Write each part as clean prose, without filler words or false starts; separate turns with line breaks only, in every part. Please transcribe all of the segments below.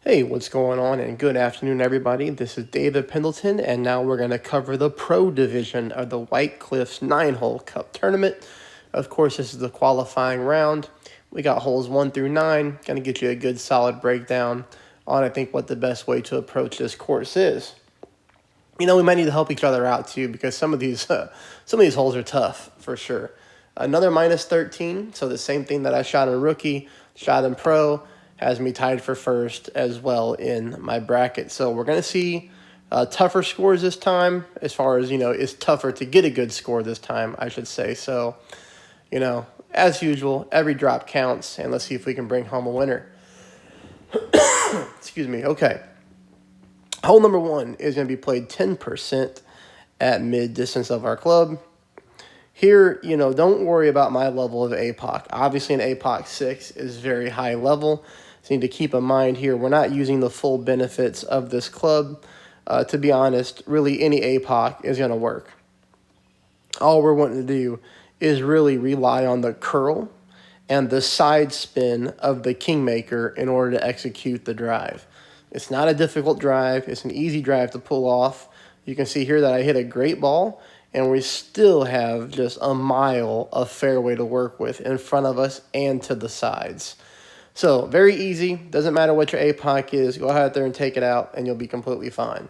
Hey, what's going on? And good afternoon, everybody. This is David Pendleton, and now we're going to cover the pro division of the White Cliffs 9-hole Cup tournament. Of course, this is the qualifying round. We got holes 1 through 9. Going to get you a good solid breakdown on, I think, what the best way to approach this course is. We might need to help each other out too, because some of these holes are tough for sure. Another minus 13, so the same thing that I shot in rookie, shot in pro, has me tied for first as well in my bracket. So we're going to see tougher scores this time, as far as, it's tougher to get a good score this time, I should say. So, as usual, every drop counts, and let's see if we can bring home a winner. Excuse me. Okay. Hole number 1 is going to be played 10% at mid-distance of our club. Here, don't worry about my level of APOC. Obviously, an APOC 6 is very high level. So you need to keep in mind here, we're not using the full benefits of this club. To be honest, really any APOC is going to work. All we're wanting to do is really rely on the curl and the side spin of the Kingmaker in order to execute the drive. It's not a difficult drive. It's an easy drive to pull off. You can see here that I hit a great ball, and we still have just a mile of fairway to work with in front of us and to the sides. So, very easy. Doesn't matter what your APOC is. Go out there and take it out, and you'll be completely fine.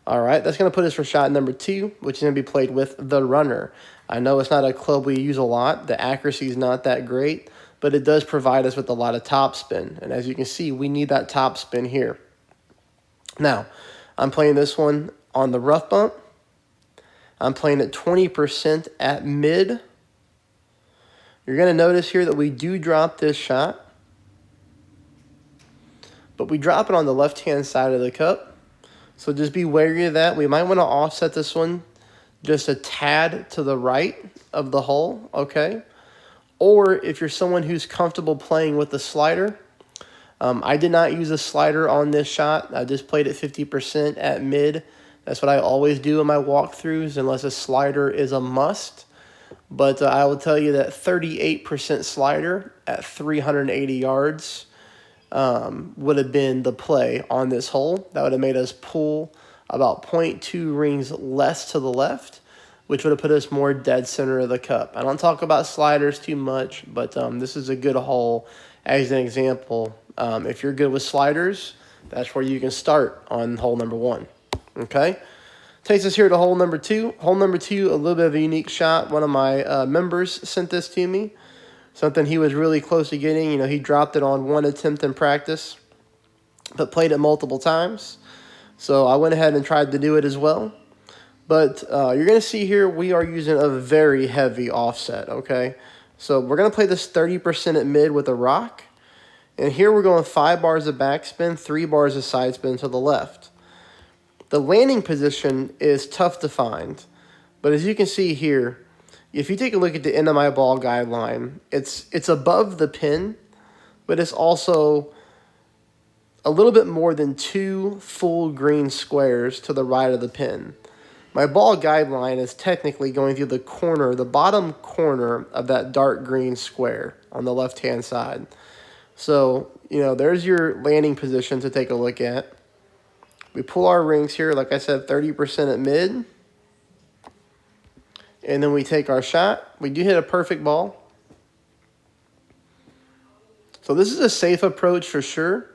All right, that's going to put us for shot number 2, which is going to be played with the runner. I know it's not a club we use a lot. The accuracy is not that great, but it does provide us with a lot of topspin. And as you can see, we need that topspin here. Now, I'm playing this one on the rough bump. I'm playing at 20% at mid. You're going to notice here that we do drop this shot, but we drop it on the left-hand side of the cup. So just be wary of that. We might want to offset this one just a tad to the right of the hole, okay? Or if you're someone who's comfortable playing with the slider, I did not use a slider on this shot. I just played at 50% at mid. That's what I always do in my walkthroughs, unless a slider is a must. But I will tell you that 38% slider at 380 yards would have been the play on this hole. That would have made us pull about 0.2 rings less to the left, which would have put us more dead center of the cup. I don't talk about sliders too much, but this is a good hole as an example. If you're good with sliders, that's where you can start on hole number 1. Okay? Takes us here to hole number 2. Hole number 2, a little bit of a unique shot. One of my members sent this to me. Something he was really close to getting. He dropped it on one attempt in practice, but played it multiple times. So I went ahead and tried to do it as well. But you're going to see here we are using a very heavy offset, okay? So we're going to play this 30% at mid with a rock. And here we're going 5 bars of backspin, 3 bars of side spin to the left. The landing position is tough to find. But as you can see here, if you take a look at the end of my ball guideline, it's above the pin, but it's also a little bit more than 2 full green squares to the right of the pin. My ball guideline is technically going through the corner, the bottom corner of that dark green square on the left-hand side. So, there's your landing position to take a look at. We pull our rings here, like I said, 30% at mid. And then we take our shot. We do hit a perfect ball. So this is a safe approach for sure.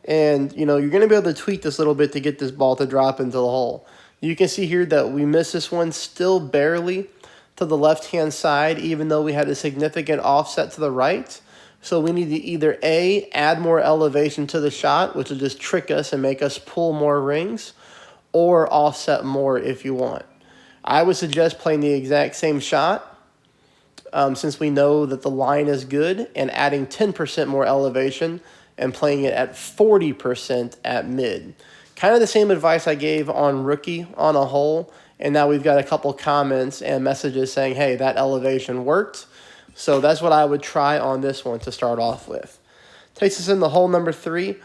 And, you're going to be able to tweak this a little bit to get this ball to drop into the hole. You can see here that we missed this one still barely to the left-hand side, even though we had a significant offset to the right. So we need to either A, add more elevation to the shot, which will just trick us and make us pull more rings, or offset more if you want. I would suggest playing the exact same shot since we know that the line is good, and adding 10% more elevation and playing it at 40% at mid. Kind of the same advice I gave on rookie on a hole, and now we've got a couple comments and messages saying, hey, that elevation worked. So that's what I would try on this one to start off with. Takes us into hole number 3.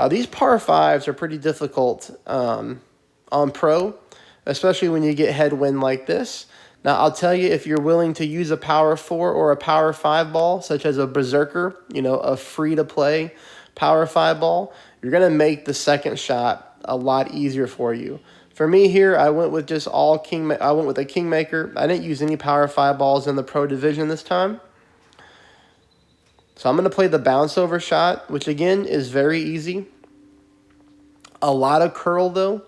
These par 5s are pretty difficult on pro, especially when you get headwind like this. Now, I'll tell you, if you're willing to use a power 4 or a power 5 ball, such as a berserker, a free-to-play Power 5 ball, you're going to make the second shot a lot easier for you. For me here, I went with just all king. I went with a kingmaker. I didn't use any Power 5 balls in the pro division this time. So I'm going to play the bounce over shot, which again is very easy. A lot of curl though.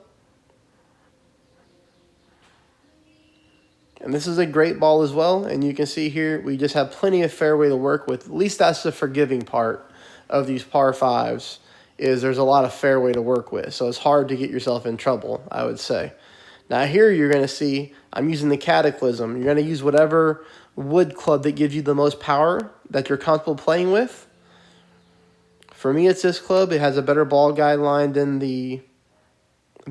And this is a great ball as well. And you can see here, we just have plenty of fairway to work with. At least that's the forgiving part of these par 5s, is there's a lot of fairway to work with. So it's hard to get yourself in trouble, I would say. Now here you're going to see I'm using the Cataclysm. You're going to use whatever wood club that gives you the most power that you're comfortable playing with. For me, it's this club. It has a better ball guideline than the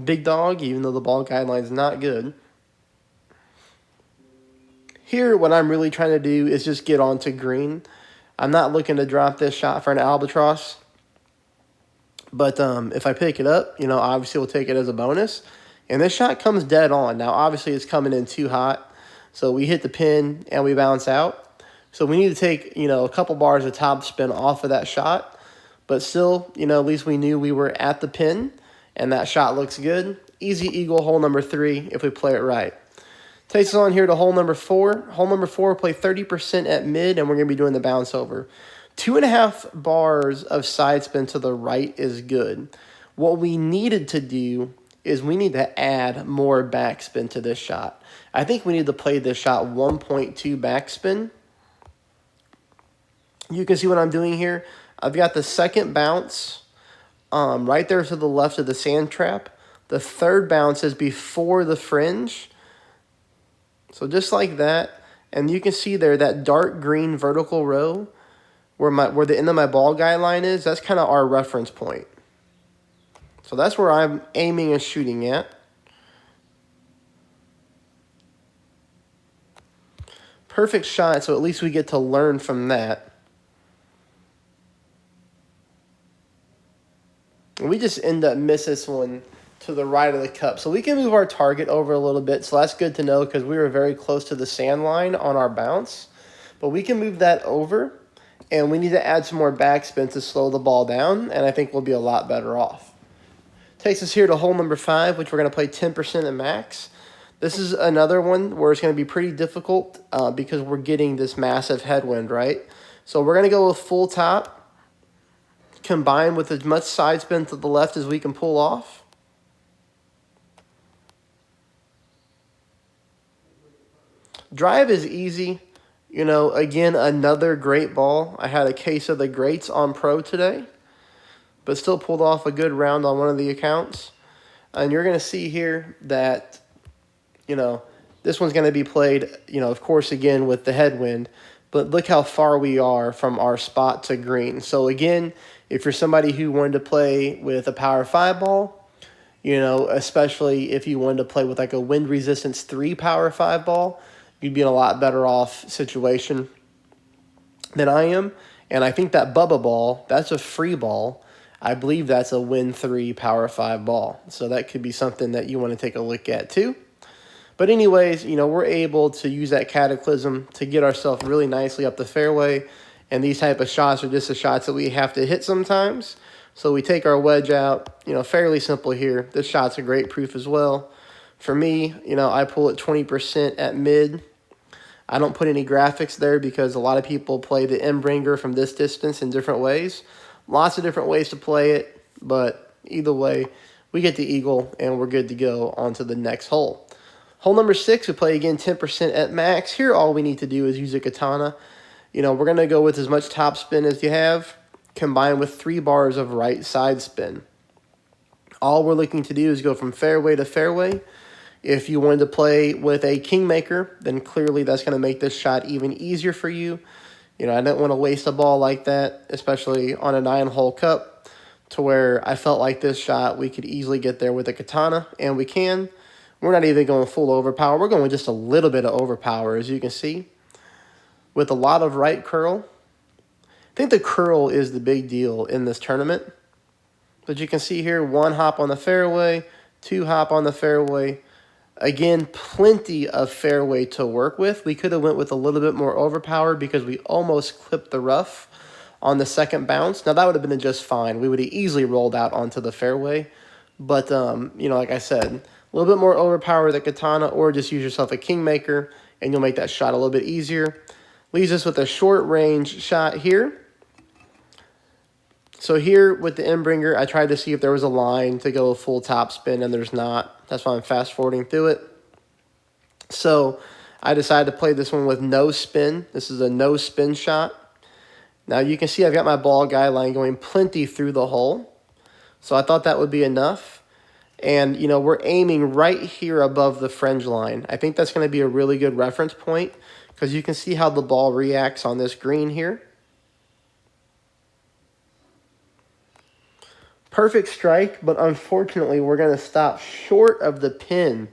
Big Dog, even though the ball guideline is not good. Here, what I'm really trying to do is just get onto green. I'm not looking to drop this shot for an albatross. But if I pick it up, obviously we'll take it as a bonus. And this shot comes dead on. Now, obviously it's coming in too hot. So we hit the pin and we bounce out. So we need to take, a couple bars of top spin off of that shot. But still, at least we knew we were at the pin. And that shot looks good. Easy eagle hole number 3 if we play it right. Takes us on here to hole number 4. Hole number 4, play 30% at mid, and we're going to be doing the bounce over. 2.5 bars of side spin to the right is good. What we needed to do is we need to add more backspin to this shot. I think we need to play this shot 1.2 backspin. You can see what I'm doing here. I've got the second bounce right there to the left of the sand trap. The third bounce is before the fringe. So just like that, and you can see there that dark green vertical row where the end of my ball guideline is, that's kind of our reference point. So that's where I'm aiming and shooting at. Perfect shot, so at least we get to learn from that. And we just end up missing this one to the right of the cup. So we can move our target over a little bit. So that's good to know because we were very close to the sand line on our bounce. But we can move that over, and we need to add some more backspin to slow the ball down, and I think we'll be a lot better off. Takes us here to hole number 5, which we're going to play 10% at max. This is another one where it's going to be pretty difficult because we're getting this massive headwind, right? So we're going to go with full top, combined with as much side spin to the left as we can pull off. Drive is easy. Again, another great ball. I had a case of the greats on pro today, but still pulled off a good round on one of the accounts. And you're going to see here that, this one's going to be played, of course, again with the headwind. But look how far we are from our spot to green. So again, if you're somebody who wanted to play with a power 5 ball, especially if you wanted to play with like a wind resistance 3 power 5 ball, you'd be in a lot better off situation than I am. And I think that Bubba ball, that's a free ball. I believe that's a Win 3 Power 5 ball. So that could be something that you want to take a look at too. But anyways, we're able to use that Cataclysm to get ourselves really nicely up the fairway. And these type of shots are just the shots that we have to hit sometimes. So we take our wedge out, fairly simple here. This shot's a great proof as well. For me, I pull it 20% at mid. I don't put any graphics there because a lot of people play the M-Bringer from this distance in different ways. Lots of different ways to play it, but either way, we get the eagle and we're good to go on to the next hole. Hole number 6, we play again 10% at max. Here, all we need to do is use a katana. We're going to go with as much top spin as you have, combined with 3 bars of right side spin. All we're looking to do is go from fairway to fairway. If you wanted to play with a kingmaker, then clearly that's going to make this shot even easier for you. I didn't want to waste a ball like that, especially on a 9-hole cup, to where I felt like this shot we could easily get there with a katana, and we can. We're not even going full overpower. We're going just a little bit of overpower, as you can see, with a lot of right curl. I think the curl is the big deal in this tournament. But you can see here, 1 hop on the fairway, 2 hop on the fairway. Again, plenty of fairway to work with. We could have went with a little bit more overpower because we almost clipped the rough on the second bounce. Now, that would have been just fine. We would have easily rolled out onto the fairway. But, you know, like I said, a little bit more overpower the katana, or just use yourself a kingmaker, and you'll make that shot a little bit easier. Leaves us with a short range shot here. So here with the Endbringer, I tried to see if there was a line to go a full top spin, and there's not. That's why I'm fast forwarding through it. So I decided to play this one with no spin. This is a no spin shot. Now you can see I've got my ball guideline going plenty through the hole. So I thought that would be enough. And, you know, we're aiming right here above the fringe line. I think that's going to be a really good reference point because you can see how the ball reacts on this green here. Perfect strike, but unfortunately we're going to stop short of the pin,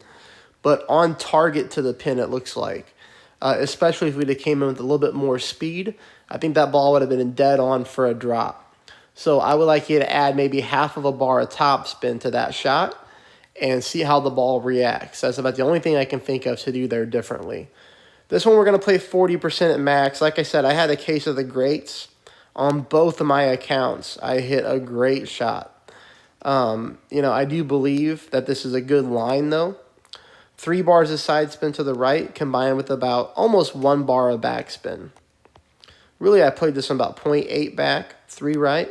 but on target to the pin it looks like. Especially if we'd have came in with a little bit more speed, I think that ball would have been dead on for a drop. So I would like you to add maybe half of a bar of top spin to that shot and see how the ball reacts. That's about the only thing I can think of to do there differently. This one we're going to play 40% at max. Like I said, I had a case of the greats. On both of my accounts, I hit a great shot. You know, I do believe that this is a good line, though. 3 bars of side spin to the right, combined with about almost 1 bar of backspin. Really, I played this one about 0.8 back, 3 right.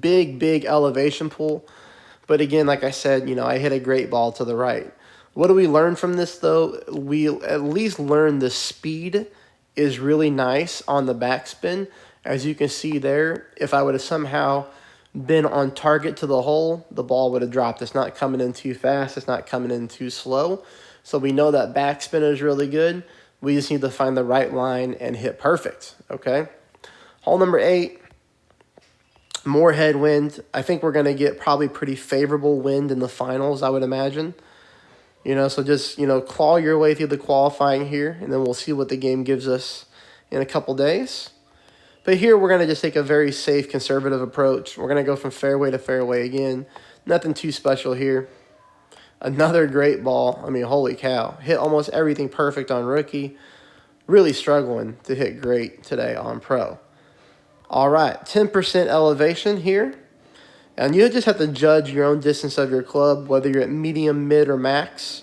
Big elevation pull. But again, like I said, you know, I hit a great ball to the right. What do we learn from this, though? We at least learn the speed is really nice on the backspin. As you can see there, if I would have somehow been on target to the hole, the ball would have dropped. It's not coming in too fast. It's not coming in too slow. So we know that backspin is really good. We just need to find the right line and hit perfect, okay? Hole number 8, more headwind. I think we're going to get probably pretty favorable wind in the finals, I would imagine. You know, so just, you know, claw your way through the qualifying here, and then we'll see what the game gives us in a couple days. But here we're going to just take a very safe, conservative approach. We're going to go from fairway to fairway again. Nothing too special here. Another great ball. I mean, holy cow. Hit almost everything perfect on rookie. Really struggling to hit great today on pro. All right, 10% elevation here. And you just have to judge your own distance of your club, whether you're at medium, mid, or max.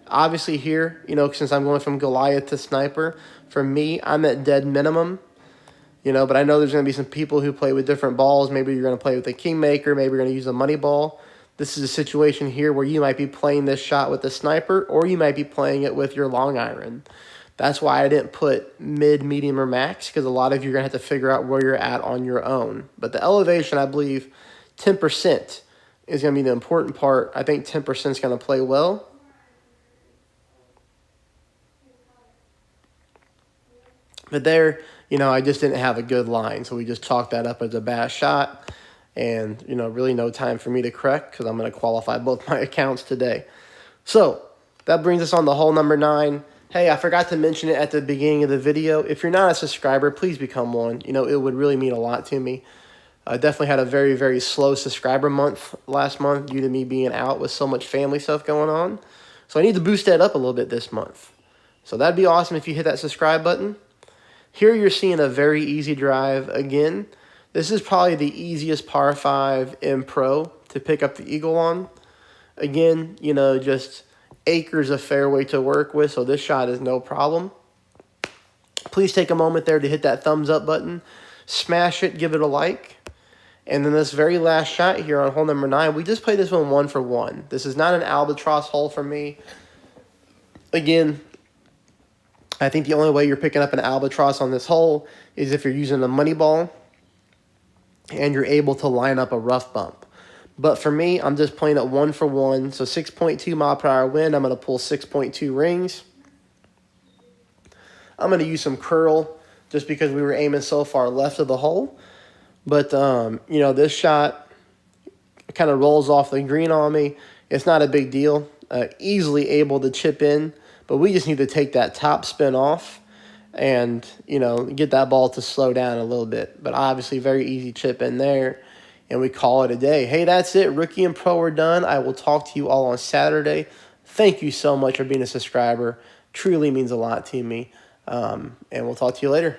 Obviously here, you know, since I'm going from Goliath to sniper, for me, I'm at dead minimum. You know, but I know there's going to be some people who play with different balls. Maybe you're going to play with a kingmaker. Maybe you're going to use a money ball. This is a situation here where you might be playing this shot with the sniper, or you might be playing it with your long iron. That's why I didn't put mid, medium, or max, because a lot of you are going to have to figure out where you're at on your own. But the elevation, I believe, 10% is going to be the important part. I think 10% is going to play well. But there, you know, I just didn't have a good line, so we just chalked that up as a bad shot. And, you know, really no time for me to correct because I'm going to qualify both my accounts today. So that brings us on to hole number 9. Hey, I forgot to mention it at the beginning of the video. If you're not a subscriber, please become one. You know, it would really mean a lot to me. I definitely had a very slow subscriber month last month due to me being out with so much family stuff going on. So I need to boost that up a little bit this month. So that'd be awesome if you hit that subscribe button. Here you're seeing a very easy drive again. This is probably the easiest par 5 in pro to pick up the eagle on. Again, you know, just acres of fairway to work with, so this shot is no problem. Please take a moment there to hit that thumbs up button. Smash it, give it a like. And then this very last shot here on hole number 9, we just played this one for one. This is not an albatross hole for me. Again, I think the only way you're picking up an albatross on this hole is if you're using a money ball and you're able to line up a rough bump. But for me, I'm just playing it 1 for 1. So 6.2 mile per hour wind, I'm going to pull 6.2 rings. I'm going to use some curl just because we were aiming so far left of the hole. But, you know, this shot kind of rolls off the green on me. It's not a big deal. Easily able to chip in. But we just need to take that top spin off and, you know, get that ball to slow down a little bit. But obviously very easy chip in there. And we call it a day. Hey, that's it. Rookie and pro are done. I will talk to you all on Saturday. Thank you so much for being a subscriber. Truly means a lot to me. And we'll talk to you later.